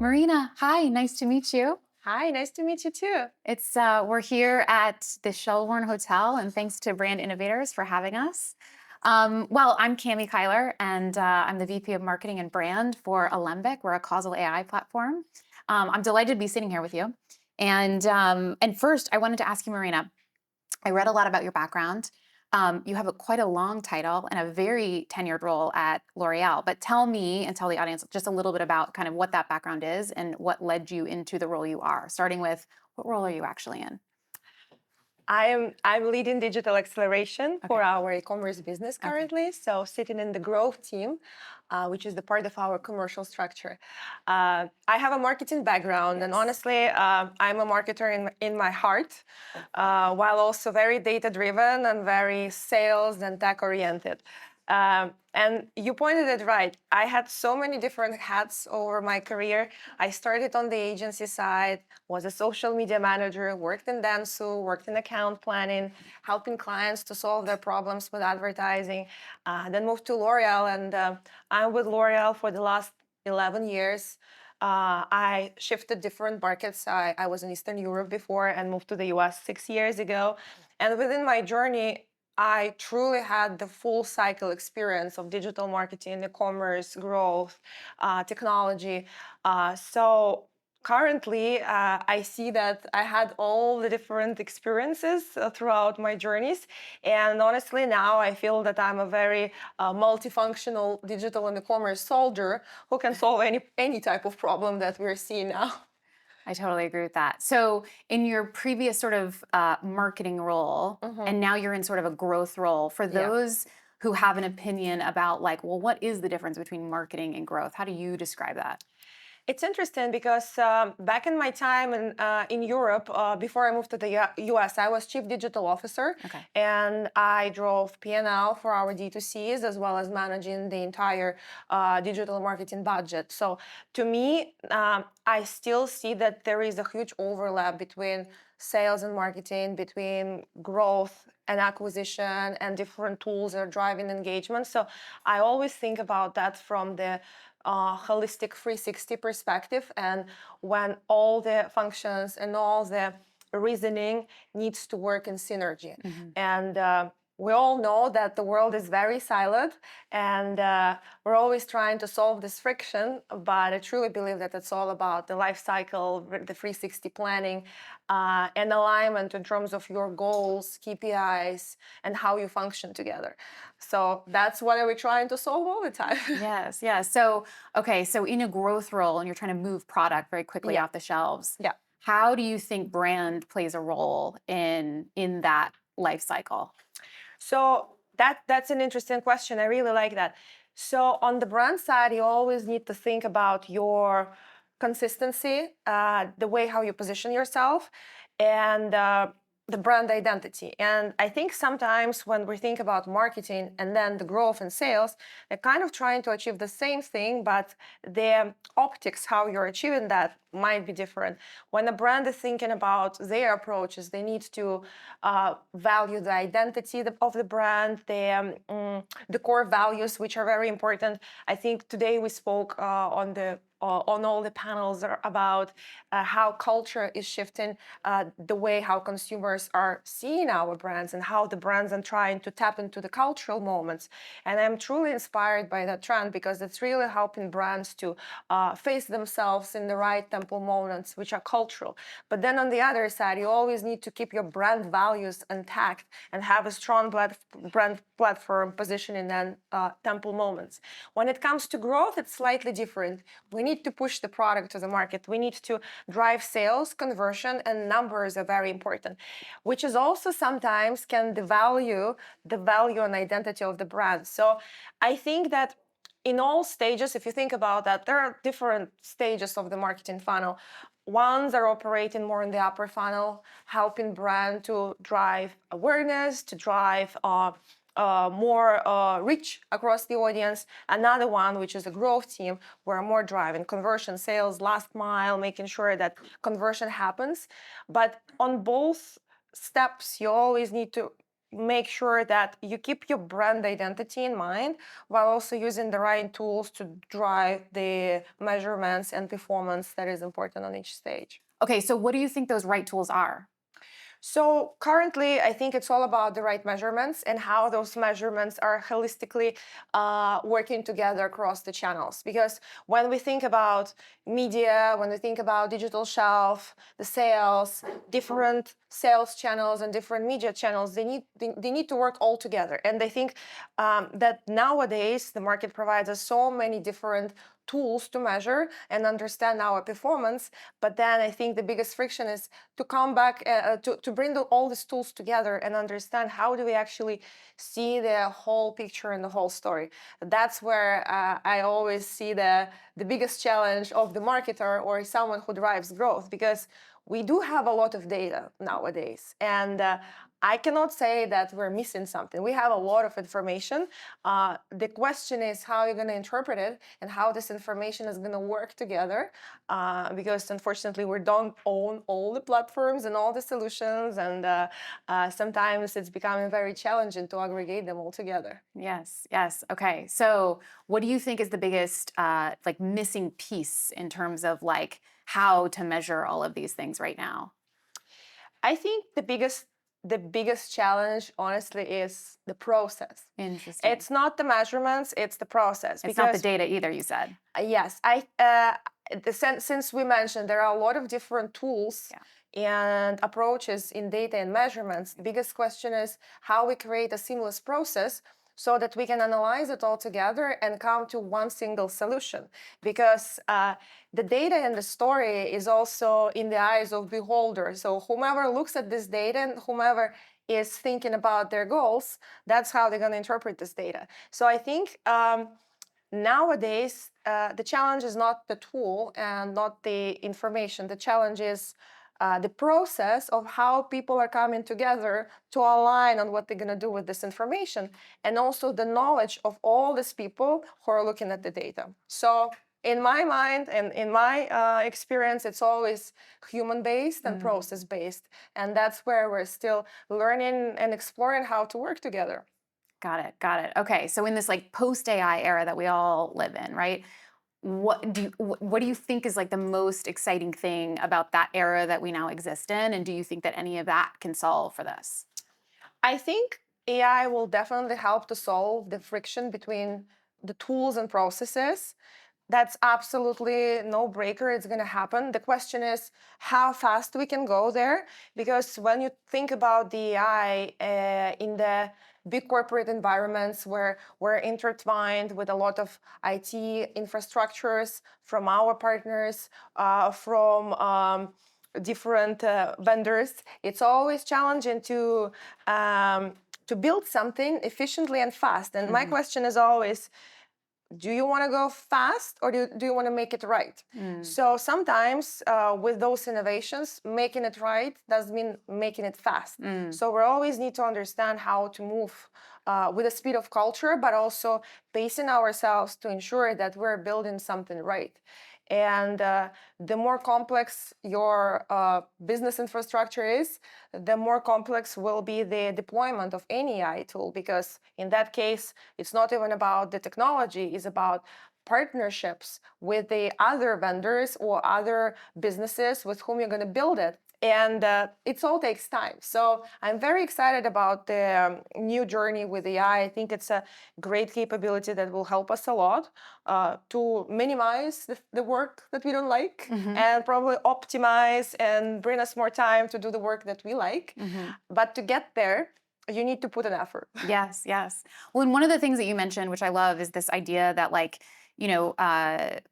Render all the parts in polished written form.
Marina, hi, nice to meet you. Hi, nice to meet you too. It's we're here at the Shellhorn Hotel, and thanks to Brand Innovators for having us. Well, I'm Cammy Keiler, and I'm the VP of Marketing and Brand for Alembic. We're a causal AI platform. I'm delighted to be sitting here with you. And first, I wanted to ask you, Marina. I read a lot about your background. You have quite a long title and a very tenured role at L'Oréal. But tell me and tell the audience just a little bit about kind of what that background is and what led you into the role you are, starting with what role are you actually in? I'm leading digital acceleration for Okay. our e-commerce business Okay. currently. So sitting in the growth team, which is the part of our commercial structure. I have a marketing background, and Yes. honestly, I'm a marketer in my heart, while also very data driven and very sales and tech oriented. And you pointed it right. I had so many different hats over my career. I started on the agency side, was a social media manager, worked in Dentsu, worked in account planning, helping clients to solve their problems with advertising. Then moved to L'Oreal, and I'm with L'Oreal for the last 11 years. I shifted different markets. I was in Eastern Europe before and moved to the US 6 years ago. And within my journey, I truly had the full cycle experience of digital marketing, e-commerce, growth, technology. So currently, I see that I had all the different experiences throughout my journeys. And honestly, now I feel that I'm a very multifunctional digital and e-commerce soldier who can solve any type of problem that we're seeing now. I totally agree with that. So, in your previous sort of marketing role, Mhm. and now you're in sort of a growth role, for Yeah. those who have an opinion about, like, well, what is the difference between marketing and growth? How do you describe that? It's interesting because back in my time in Europe, before I moved to the US, I was chief digital officer, Okay. and I drove P&L for our D2Cs as well as managing the entire digital marketing budget. So to me, I still see that there is a huge overlap between sales and marketing, between growth and acquisition, and different tools are driving engagement. So I always think about that from the holistic 360 perspective, and when all the functions and all the reasoning needs to work in synergy. Hmm. And we all know that the world is very siloed, and we're always trying to solve this friction, but I truly believe that it's all about the life cycle, the 360 planning, and alignment in terms of your goals, KPIs, and how you function together. So that's what we're trying to solve all the time. Yes, yes. So, okay, so in a growth role and you're trying to move product very quickly Yeah, off the shelves, yeah. how do you think brand plays a role in that life cycle? So that's an interesting question. I really like that. So on the brand side, you always need to think about your consistency, the way how you position yourself, and the brand identity. And I think sometimes when we think about marketing and then the growth and sales, they're kind of trying to achieve the same thing, but the optics, how you're achieving that, might be different. When a brand is thinking about their approaches, they need to value the identity of the brand, the core values, which are very important. I think today we spoke on all the panels about how culture is shifting the way how consumers are seeing our brands and how the brands are trying to tap into the cultural moments. And I'm truly inspired by that trend because it's really helping brands to face themselves in the right temple moments, which are cultural. But then on the other side, you always need to keep your brand values intact and have a strong brand platform positioning and temple moments. When it comes to growth, it's slightly different. We need to push the product to the market. We need to drive sales, conversion, and numbers are very important, which is also sometimes can devalue the value and identity of the brand. So I think that in all stages, if you think about that, there are different stages of the marketing funnel. Ones are operating more in the upper funnel, helping brand to drive awareness, to drive more reach across the audience. Another one, which is a growth team, we're more driving conversion, sales, last mile, making sure that conversion happens. But on both steps, you always need to make sure that you keep your brand identity in mind while also using the right tools to drive the measurements and performance that is important on each stage. Okay, so what do you think those right tools are? So currently, I think it's all about the right measurements and how those measurements are holistically working together across the channels. Because when we think about media, when we think about digital shelf, the sales, different sales channels and different media channels, they need to work all together. And I think that nowadays the market provides us so many different tools to measure and understand our performance. But then I think the biggest friction is to come back to bring all these tools together and understand how do we actually see the whole picture and the whole story. That's where I always see the biggest challenge of the marketer or someone who drives growth, because we do have a lot of data nowadays, and I cannot say that we're missing something. We have a lot of information. The question is how you're going to interpret it and how this information is going to work together, because unfortunately we don't own all the platforms and all the solutions, and sometimes it's becoming very challenging to aggregate them all together. Yes, yes. Okay. So what do you think is the biggest like missing piece in terms of like how to measure all of these things right now? I think the biggest challenge, honestly, is the process. Interesting. It's not the measurements; it's the process. It's not the Because data either, you said. yes, since we mentioned there are a lot of different tools Yeah. and approaches in data and measurements. The biggest question is how we create a seamless process so that we can analyze it all together and come to one single solution. Because the data and the story is also in the eyes of beholder. So whomever looks at this data and whomever is thinking about their goals, that's how they're going to interpret this data. So I think nowadays, the challenge is not the tool and not the information. The challenge is the process of how people are coming together to align on what they're going to do with this information, and also the knowledge of all these people who are looking at the data. So in my mind and in my experience, it's always human-based and process-based. And that's where we're still learning and exploring how to work together. Got it. Got it. Okay. So in this like post AI era that we all live in, right? What do you think is like the most exciting thing about that era that we now exist in? And do you think that any of that can solve for this? I think AI will definitely help to solve the friction between the tools and processes. That's absolutely no breaker. It's going to happen. The question is how fast we can go there. Because when you think about the AI in the big corporate environments where we're intertwined with a lot of IT infrastructures from our partners, from different vendors, it's always challenging to build something efficiently and fast. And my question is always, do you want to go fast or do you want to make it right? So sometimes with those innovations, making it right doesn't mean making it fast. So we always need to understand how to move with the speed of culture, but also pacing ourselves to ensure that we're building something right. And the more complex your business infrastructure is, the more complex will be the deployment of any AI tool, because in that case, it's not even about the technology, it's about partnerships with the other vendors or other businesses with whom you're going to build it. And it all takes time. So I'm very excited about the new journey with AI. I think it's a great capability that will help us a lot to minimize the work that we don't like, and probably optimize and bring us more time to do the work that we like. But to get there, you need to put an effort. Yes, yes. Well, and one of the things that you mentioned, which I love, is this idea that like,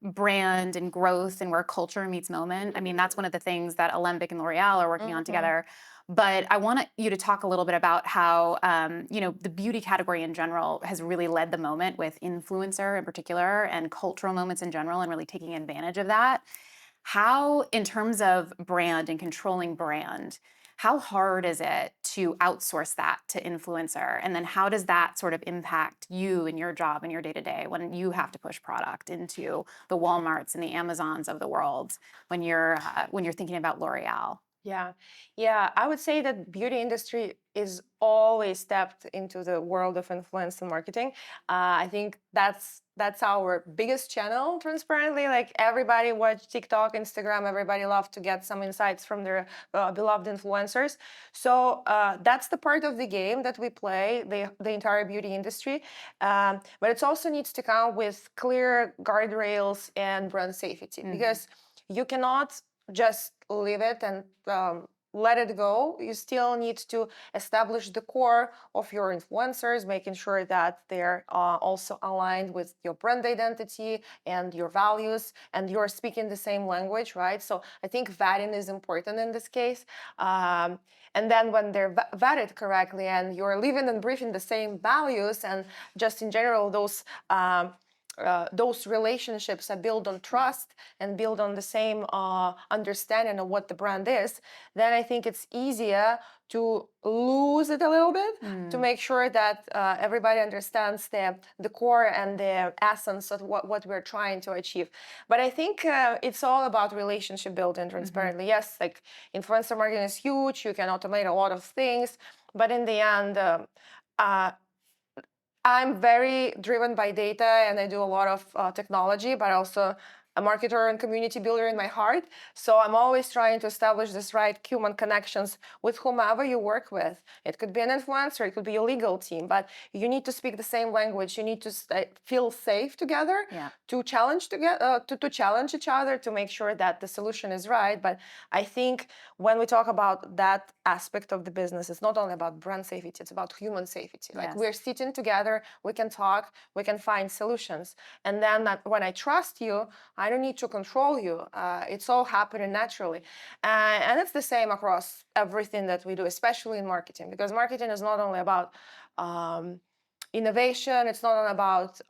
brand and growth and where culture meets moment. I mean, that's one of the things that Alembic and L'Oreal are working on together. But I want you to talk a little bit about how, the beauty category in general has really led the moment with influencer in particular and cultural moments in general, and really taking advantage of that. How, in terms of brand and controlling brand, how hard is it to outsource that to influencer? And then how does that sort of impact you and your job and your day to day when you have to push product into the Walmarts and the Amazons of the world when you're thinking about L'Oreal? Yeah, yeah. I would say that beauty industry is always stepped into the world of influence and marketing. I think that's our biggest channel, transparently. Like everybody watch TikTok, Instagram. Everybody love to get some insights from their beloved influencers. So that's the part of the game that we play, the entire beauty industry. But it also needs to come with clear guardrails and brand safety, because you cannot just leave it and let it go. You still need to establish the core of your influencers, making sure that they're also aligned with your brand identity and your values, and you're speaking the same language, right? So I think vetting is important in this case. And then when they're vetted correctly and you're living and breathing the same values, and just in general, those relationships are built on trust and build on the same understanding of what the brand is, then I think it's easier to lose it a little bit, to make sure that everybody understands the core and the essence of what we're trying to achieve. But I think it's all about relationship building transparently. Yes, like influencer marketing is huge, you can automate a lot of things, but in the end, I'm very driven by data, and I do a lot of technology, but also a marketer and community builder in my heart. So I'm always trying to establish this right human connections with whomever you work with. It could be an influencer, it could be your legal team, but you need to speak the same language. You need to feel safe together, to challenge to challenge each other, to make sure that the solution is right. But I think when we talk about that aspect of the business, it's not only about brand safety, it's about human safety. Like we're sitting together, we can talk, we can find solutions. And then when I trust you, I don't need to control you. It's all happening naturally. And it's the same across everything that we do, especially in marketing, because marketing is not only about innovation, it's not only about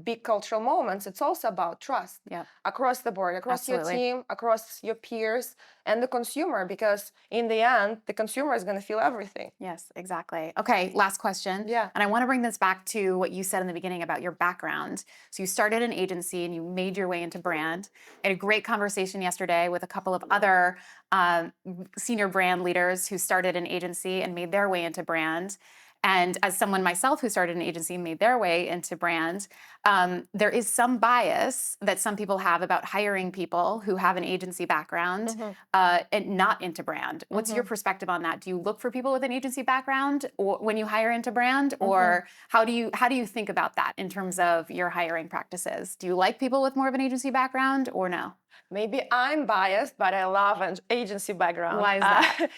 big cultural moments, it's also about trust across the board, across your team, across your peers, and the consumer, because in the end, the consumer is going to feel everything. Yes, exactly. Okay, last question. Yeah. And I want to bring this back to what you said in the beginning about your background. So you started an agency and you made your way into brand. I had a great conversation yesterday with a couple of other senior brand leaders who started an agency and made their way into brand. And as someone myself who started an agency and made their way into brand, there is some bias that some people have about hiring people who have an agency background and not into brand. What's your perspective on that? Do you look for people with an agency background or when you hire into brand, or how do you think about that in terms of your hiring practices? Do you like people with more of an agency background or no? Maybe I'm biased, but I love an agency background. Why is that?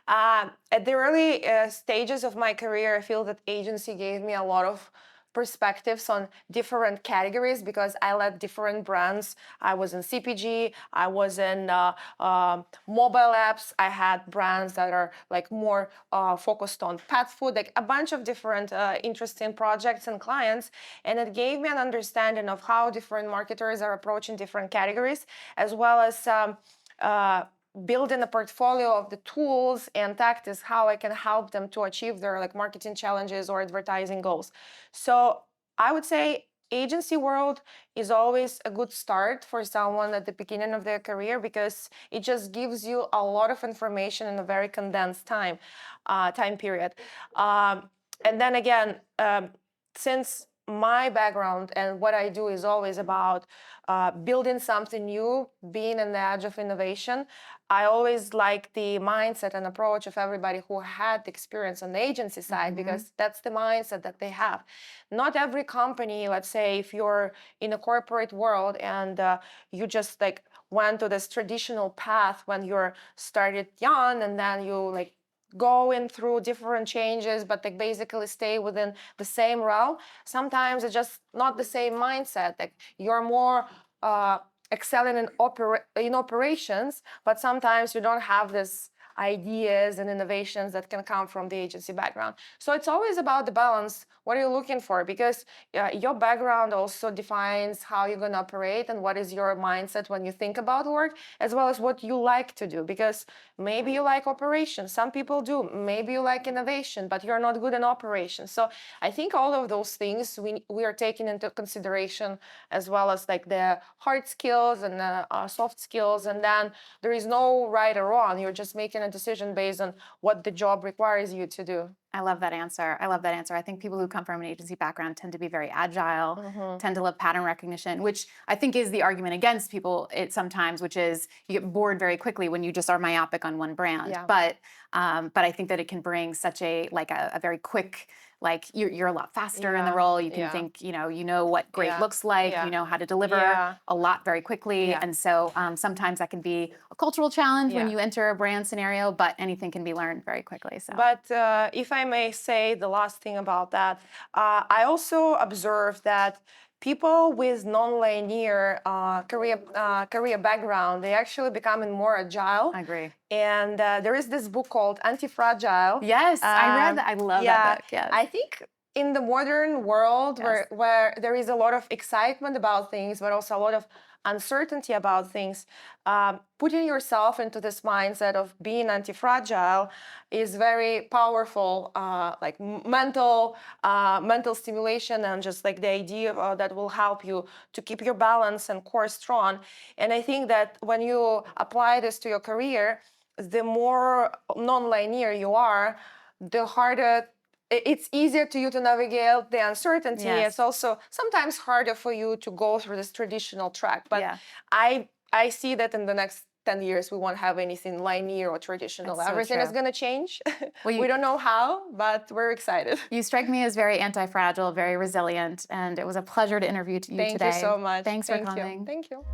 At the early stages of my career, I feel that agency gave me a lot of perspectives on different categories, because I led different brands. I was in CPG, I was in mobile apps. I had brands that are like more focused on pet food, like a bunch of different interesting projects and clients. And it gave me an understanding of how different marketers are approaching different categories, as well as building a portfolio of the tools and tactics, how I can help them to achieve their like marketing challenges or advertising goals. So I would say agency world is always a good start for someone at the beginning of their career, because it just gives you a lot of information in a very condensed time period. And then again, since my background and what I do is always about building something new, being on the edge of innovation, I always like the mindset and approach of everybody who had experience on the agency side, because that's the mindset that they have. Not every company, let's say if you're in a corporate world and you just like went to this traditional path when you're started young, and then you like going through different changes, but like basically stay within the same realm. Sometimes it's just not the same mindset. Like you're more excelling in operations, but sometimes you don't have this ideas and innovations that can come from the agency background. So it's always about the balance. What are you looking for? Because your background also defines how you're going to operate and what is your mindset when you think about work, as well as what you like to do. Because maybe you like operations. Some people do. Maybe you like innovation, but you're not good in operations. So I think all of those things we are taking into consideration, as well as like the hard skills and the soft skills. And then there is no right or wrong. You're just making a a decision based on what the job requires you to do. I love that answer. I love that answer. I think people who come from an agency background tend to be very agile, tend to love pattern recognition, which I think is the argument against people it sometimes, which is you get bored very quickly when you just are myopic on one brand. Yeah. But I think that it can bring such a very quick, like you're a lot faster in the Yeah, role. You can yeah. think, you know what great Yeah, looks like, yeah. you know how to deliver Yeah. a lot very quickly. Yeah. And so sometimes that can be a cultural challenge when Yeah. you enter a brand scenario, but anything can be learned very quickly. So. But if I may say the last thing about that, I also observed that people with non-linear career background, they actually becoming more agile. I agree. And there is this book called Anti-Fragile. Yes, I read that. I love that book. Yes. I think in the modern world where there is a lot of excitement about things, but also a lot of uncertainty about things, putting yourself into this mindset of being anti-fragile is very powerful, like mental stimulation, and just like the idea that will help you to keep your balance and core strong. And I think that when you apply this to your career, the more non-linear you are, the harder it's easier to you to navigate the uncertainty. Yes. It's also sometimes harder for you to go through this traditional track. But Yeah. I see that in the next 10 years, we won't have anything linear or traditional. That's so Everything is true. going to change. Well, we don't know how, but we're excited. You strike me as very anti-fragile, very resilient, and it was a pleasure to interview you Thank today. you so much. Thanks for Thank you. coming. Thank you.